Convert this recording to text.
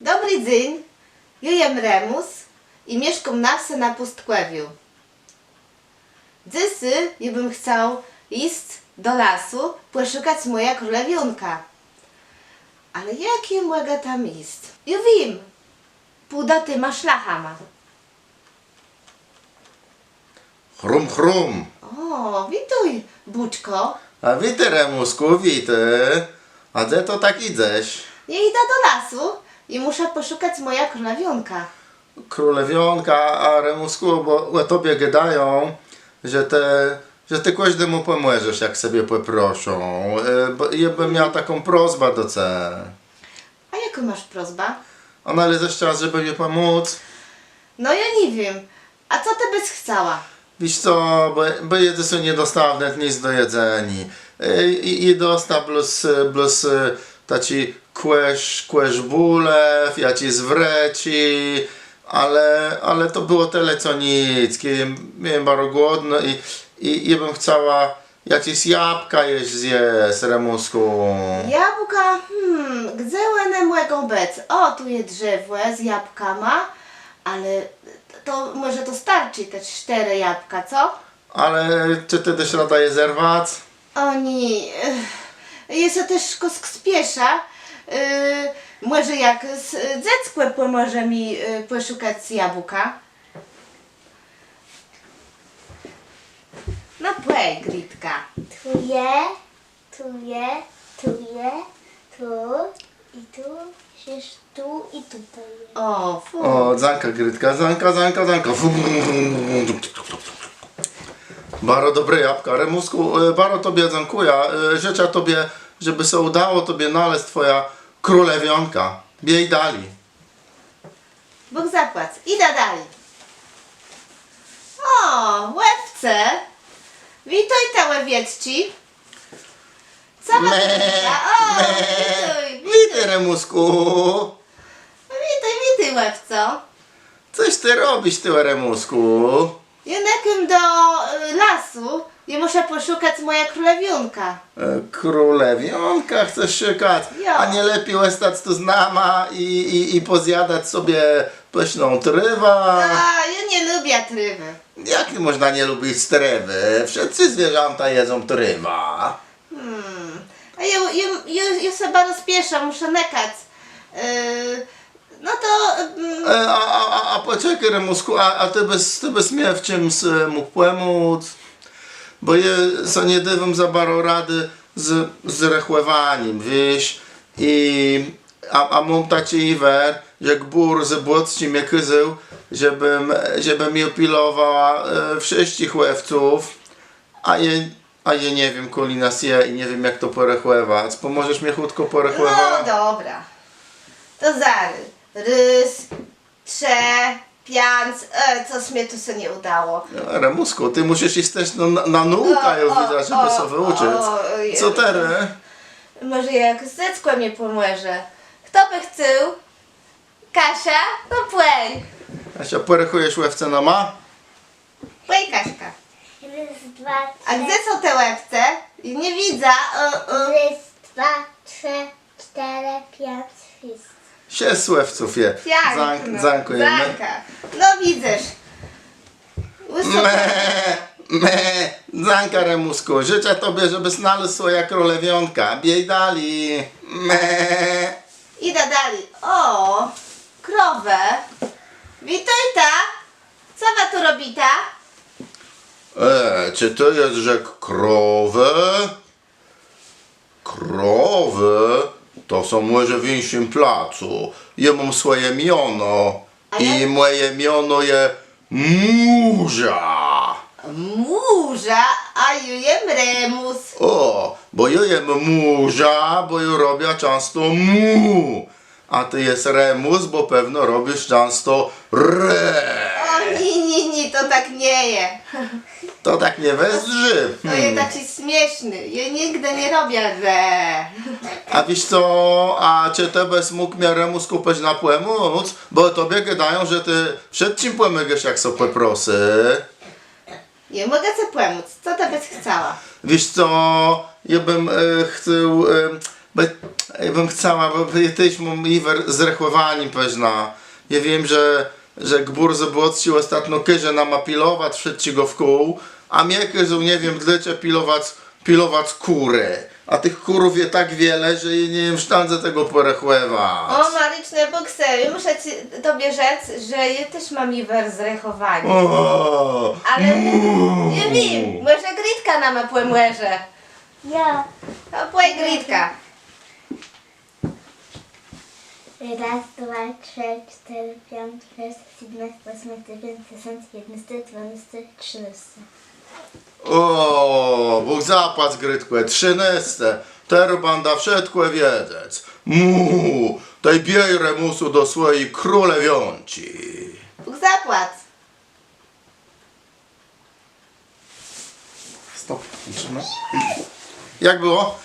Dobry dzień, ja jem Remus i mieszkam na wsi na Pustkwewiu. Dziś ja bym chciał iść do lasu, poszukać moja królewionka. Ale jak ja mogę tam iść? Ja wiem, pójdę tyma szlachama. Chrum, chrum. O, witaj, Buczko. A witaj, Remusku, witaj. A gdzie to tak idziesz? Ja idę do lasu i muszę poszukać moja królewionka. Królewionka, a Remusku, bo o tobie gadają, że ty każdemu pomożesz, jak sobie poproszą. Bo ja bym miał taką prośbę do ciebie. A jaką masz prośbę? Ona ale za czas, żeby mi pomóc. No ja nie wiem. A co ty byś chciała? Wiesz co, bo jedy są niedostawne, nic do jedzenia. I dosta plus taci kłeś bulew, ja ci zwreci, ale to było tyle co nic. Miałem bardzo głodno i bym chciała jakieś jabłka jeść zjeść, Remusku. Jabłka? Gdzie one mogą być? O, tu jest drzewo z jabłkami, ale to może to starczy te 4 jabłka, co? Ale czy ty też rada je zerwać? O nie, ja się też spiesza. Może jak z dzieckiem pomoże mi poszukać jabłka? No płej, Gritka. Tu je, tu i tu, przecież tu i tutaj. O, fu. O, Zanka, Grytka, Zanka. Bardzo dobre jabłka. Remusku, bardzo tobie dziękuję. Życzę tobie, żeby się udało tobie znaleźć twoja królewionka. Biej dali. Bóg zapłać. Idę dalej. O, łewce. Witaj, te łewieczci. Co ma Gritka? O, witaj. Witaj, Remusku. Witaj, łewco. Coś ty robisz, ty, Remusku? Jenekiem do lasu i muszę poszukać moja królewionka. Królewionka chcesz szukać? Jo. A nie lepiej stać tu z nama i pozjadać sobie pyszną trywę? A, ja nie lubię trywy. Jak można nie lubić trywy? Wszyscy zwierzęta jedzą trywa. A ja się bardzo spieszę, muszę nekać. No to... A poczekaj, Remusku, a ty byś mnie w czymś mógł pomóc? Bo ja sobie nie dywam za bardzo rady z rechływaniem, wiesz? A mam taki iwer, jak bór z błotci mnie kyzył, żebym mi upilowała wszystkich łewców, a ja nie wiem, kuli nas je i nie wiem, jak to porechływać. Pomożesz mi chutko No porechływać? dobra. To zary. Rys, pianc, coś mnie tu się nie udało. Remusku, ty musisz iść też na naukę, już widzę, żeby się wyuczyć. Co teraz? Może jak z dzieckiem nie pomoże. Kto by chciał? Kasia? No płej. Asia, porechujesz łewce na ma? Płej, Kaśka. Raz, dwa, A trzy. gdzie są te łebce? Nie widzę. Raz, dwa, trzy, 4, 5, 6. 6 łewców je. Zankujemy. Zanka. No widzisz. Zanka, Remusku, życzę tobie, żebyś znalazł swoja królewionka. Biej dali. Idę dalej. O, krowę. Witaj ta. Co wy tu robicie? Czy to jest rzek krowy? Krowy to są może w większym placu. Ja mam swoje miono i moje miono jest Murza. Murza, a ja jem Remus. O, bo ja jem murza, bo ja robię często mu. A ty jest Remus, bo pewno robisz często re. O nie, to tak nie je. To tak nie wezrzy. To jest taki śmieszny. Ja nigdy nie robię re. A wiesz co, a czy ty byś mógł mnie Remus kupić na pomóc? Bo tobie gadają, że ty przed czym pomagasz, jak sobie poprosy. Nie mogę ci pomóc. Co ty byś chciała? Wiesz co, ja bym chciał, bo ja bym chciała, bo wy jesteśmy iwer zrechłowani pewna. Ja wiem, że gbur zabłocci ostatnio kyże nam pilować wszyscy go w kół, a mnie kyżą nie wiem dlaczego pilować kury. A tych kurów jest tak wiele, że ja nie wiem w sztandze tego porechłewać. O, Maryczne Boksery, muszę tobie rzec, że ja też mam iwer zrechowani. O, Ale nie wiem, może Gritka nam apłe młeże. Ja. Apłe Gritka. Raz, dwa, trzy, cztery, pięć, sześć, siedem, osiem, dziewięć, 10, 11, 12, 13. o, Bóg zapłać Grytkłe, 13. Teraz banda wszystko wiedzieć. Tej bierę musu do swojej królewionci. Bóg zapłać. Stop, liczymy. Jak było?